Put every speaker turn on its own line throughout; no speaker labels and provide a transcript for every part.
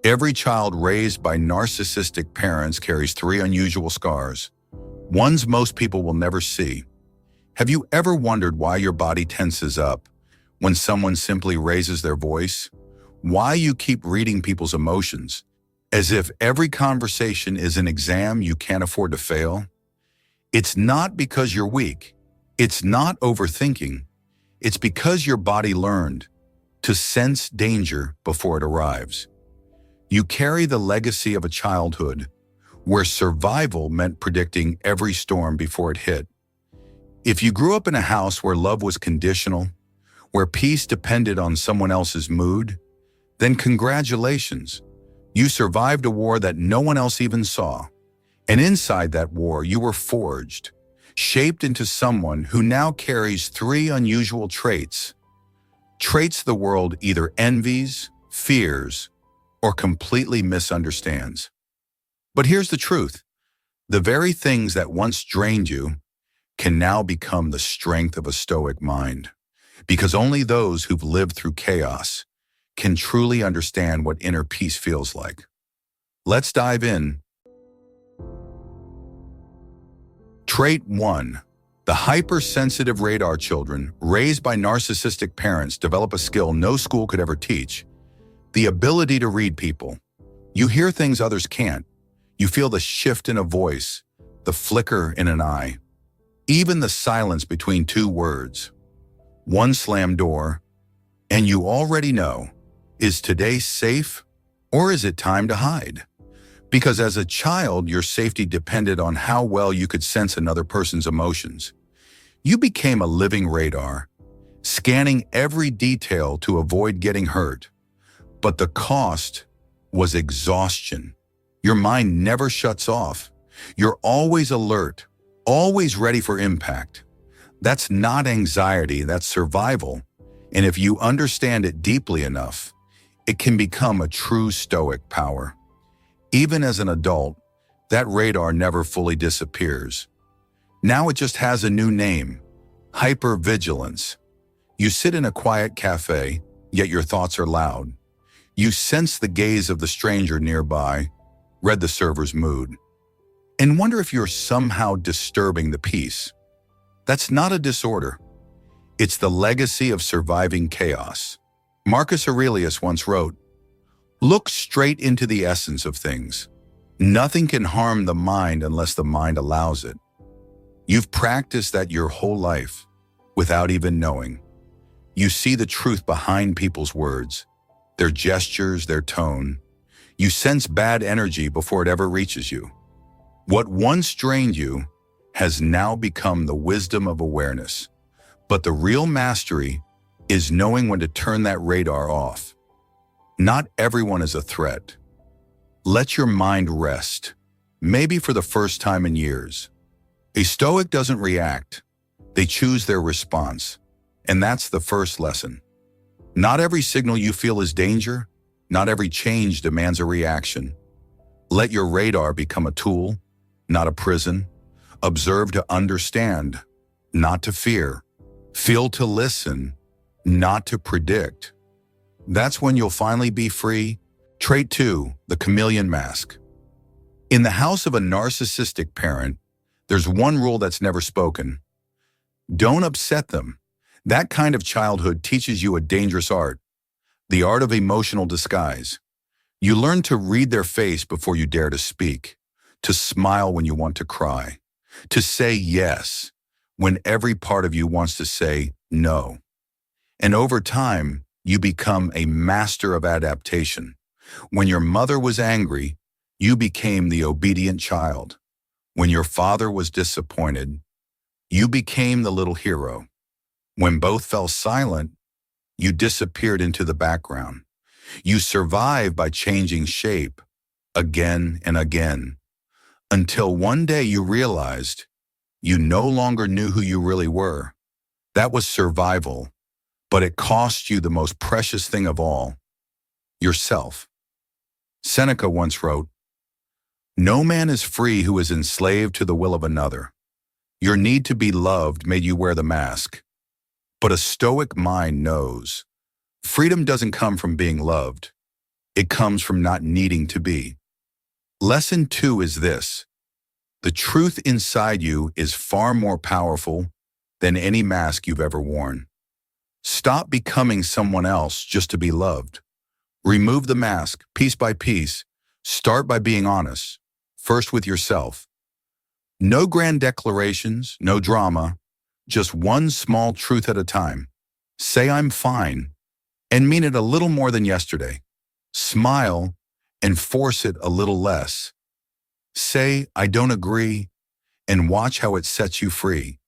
Every child raised by narcissistic parents carries three unusual scars, ones most people will never see. Have you ever wondered why your body tenses up when someone simply raises their voice? Why you keep reading people's emotions, as if every conversation is an exam you can't afford to fail? It's not because you're weak. It's not overthinking. It's because your body learned to sense danger before it arrives. You carry the legacy of a childhood where survival meant predicting every storm before it hit. If you grew up in a house where love was conditional, where peace depended on someone else's mood, then congratulations, you survived a war that no one else even saw. And inside that war, you were forged, shaped into someone who now carries three unusual traits. Traits the world either envies, fears, or completely misunderstands. But here's the truth. The very things that once drained you can now become the strength of a Stoic mind, because only those who've lived through chaos can truly understand what inner peace feels like. Let's dive in. Trait 1. The hypersensitive radar children raised by narcissistic parents develop a skill no school could ever teach: the ability to read people. You hear things others can't. You feel the shift in a voice, the flicker in an eye, even the silence between two words. One slammed door, and you already know, is today safe or is it time to hide? Because as a child, your safety depended on how well you could sense another person's emotions. You became a living radar, scanning every detail to avoid getting hurt. But the cost was exhaustion. Your mind never shuts off. You're always alert, always ready for impact. That's not anxiety, that's survival. And if you understand it deeply enough, it can become a true Stoic power. Even as an adult, that radar never fully disappears. Now it just has a new name: hypervigilance. You sit in a quiet cafe, yet your thoughts are loud. You sense the gaze of the stranger nearby, read the server's mood, and wonder if you're somehow disturbing the peace. That's not a disorder. It's the legacy of surviving chaos. Marcus Aurelius once wrote, "Look straight into the essence of things. Nothing can harm the mind unless the mind allows it." You've practiced that your whole life without even knowing. You see the truth behind people's words, their gestures, their tone. You sense bad energy before it ever reaches you. What once drained you has now become the wisdom of awareness. But the real mastery is knowing when to turn that radar off. Not everyone is a threat. Let your mind rest, maybe for the first time in years. A Stoic doesn't react. They choose their response. And that's the first lesson. Not every signal you feel is danger. Not every change demands a reaction. Let your radar become a tool, not a prison. Observe to understand, not to fear. Feel to listen, not to predict. That's when you'll finally be free. Trait 2, the chameleon mask. In the house of a narcissistic parent, there's one rule that's never spoken. Don't upset them. That kind of childhood teaches you a dangerous art, the art of emotional disguise. You learn to read their face before you dare to speak, to smile when you want to cry, to say yes when every part of you wants to say no. And over time, you become a master of adaptation. When your mother was angry, you became the obedient child. When your father was disappointed, you became the little hero. When both fell silent, you disappeared into the background. You survived by changing shape again and again, until one day you realized you no longer knew who you really were. That was survival, but it cost you the most precious thing of all, yourself. Seneca once wrote, "No man is free who is enslaved to the will of another. Your need to be loved made you wear the mask. But a Stoic mind knows freedom doesn't come from being loved. It comes from not needing to be. Lesson 2 is this: the truth inside you is far more powerful than any mask you've ever worn. Stop becoming someone else just to be loved. Remove the mask piece by piece. Start by being honest, first with yourself. No grand declarations, no drama, just one small truth at a time. Say I'm fine, and mean it a little more than yesterday. Smile and force it a little less. Say I don't agree, and watch how it sets you free.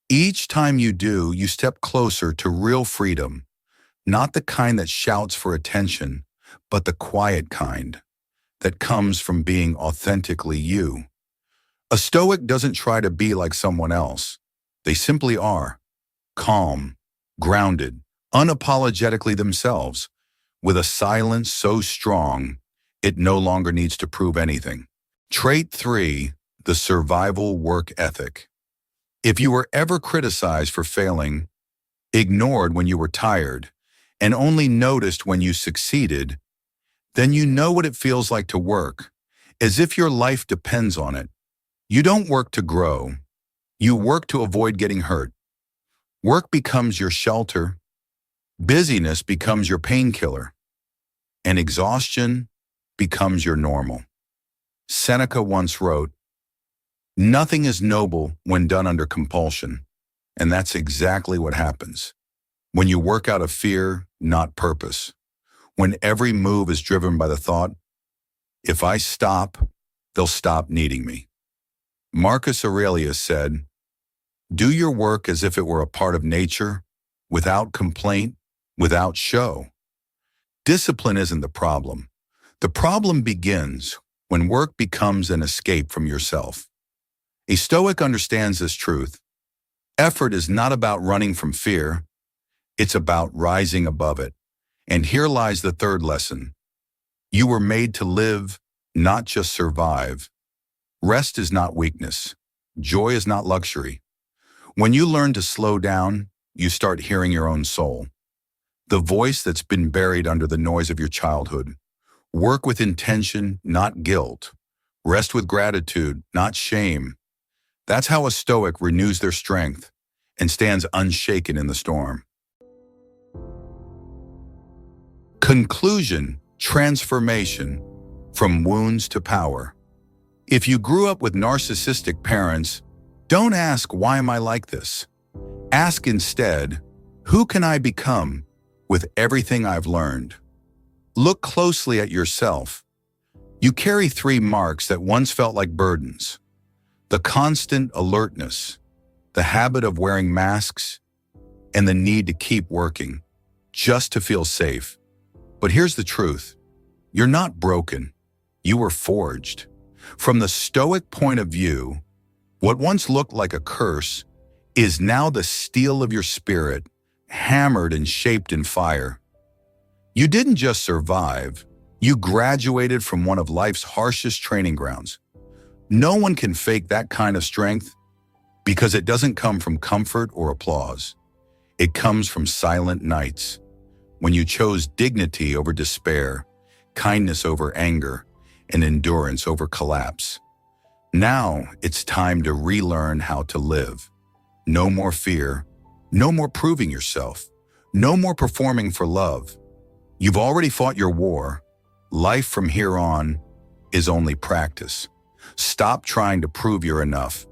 Each time you do, you step closer to real freedom, not the kind that shouts for attention, but the quiet kind that comes from being authentically you. A Stoic doesn't try to be like someone else. They simply are, calm, grounded, unapologetically themselves, with a silence so strong it no longer needs to prove anything. Trait 3, the survival work ethic. If you were ever criticized for failing, ignored when you were tired, and only noticed when you succeeded, then you know what it feels like to work, as if your life depends on it. You don't work to grow. You work to avoid getting hurt. Work becomes your shelter. Busyness becomes your painkiller. And exhaustion becomes your normal. Seneca once wrote, "Nothing is noble when done under compulsion." And that's exactly what happens. When you work out of fear, not purpose. When every move is driven by the thought, if I stop, they'll stop needing me. Marcus Aurelius said, "Do your work as if it were a part of nature, without complaint, without show." Discipline isn't the problem. The problem begins when work becomes an escape from yourself. A Stoic understands this truth. Effort is not about running from fear. It's about rising above it. And here lies the third lesson. You were made to live, not just survive. Rest is not weakness. Joy is not luxury. When you learn to slow down, you start hearing your own soul. The voice that's been buried under the noise of your childhood. Work with intention, not guilt. Rest with gratitude, not shame. That's how a Stoic renews their strength and stands unshaken in the storm. Conclusion: transformation from wounds to power. If you grew up with narcissistic parents, don't ask, "Why am I like this?" Ask instead, "Who can I become with everything I've learned?" Look closely at yourself. You carry 3 marks that once felt like burdens. The constant alertness, the habit of wearing masks, and the need to keep working just to feel safe. But here's the truth. You're not broken. You were forged. From the Stoic point of view, what once looked like a curse is now the steel of your spirit, hammered and shaped in fire. You didn't just survive. You graduated from one of life's harshest training grounds. No one can fake that kind of strength because it doesn't come from comfort or applause. It comes from silent nights, when you chose dignity over despair, kindness over anger, and endurance over collapse. Now it's time to relearn how to live. No more fear, no more proving yourself, no more performing for love. You've already fought your war. Life from here on is only practice. Stop trying to prove you're enough.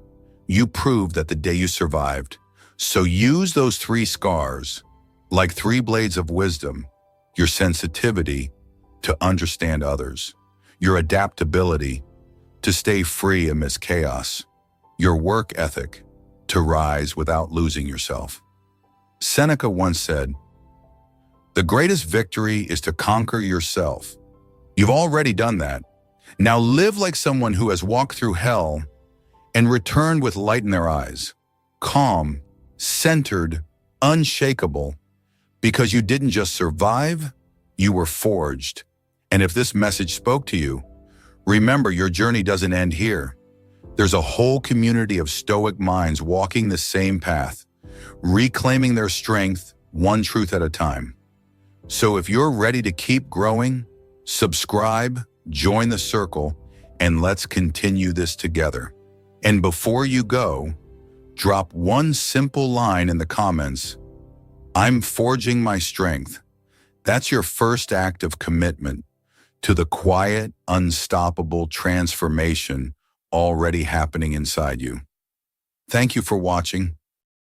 You proved that the day you survived. So use those 3 scars, like 3 blades of wisdom, your sensitivity to understand others, your adaptability to stay free amidst chaos, your work ethic to rise without losing yourself. Seneca once said, "The greatest victory is to conquer yourself." You've already done that. Now live like someone who has walked through hell and returned with light in their eyes, calm, centered, unshakable, because you didn't just survive, you were forged. And if this message spoke to you, remember your journey doesn't end here. There's a whole community of Stoic minds walking the same path, reclaiming their strength one truth at a time. So if you're ready to keep growing, Subscribe, join the circle, and let's continue this together. And before you go, drop one simple line in the comments. I'm forging my strength. That's your first act of commitment to the quiet, unstoppable transformation already happening inside you. Thank you for watching.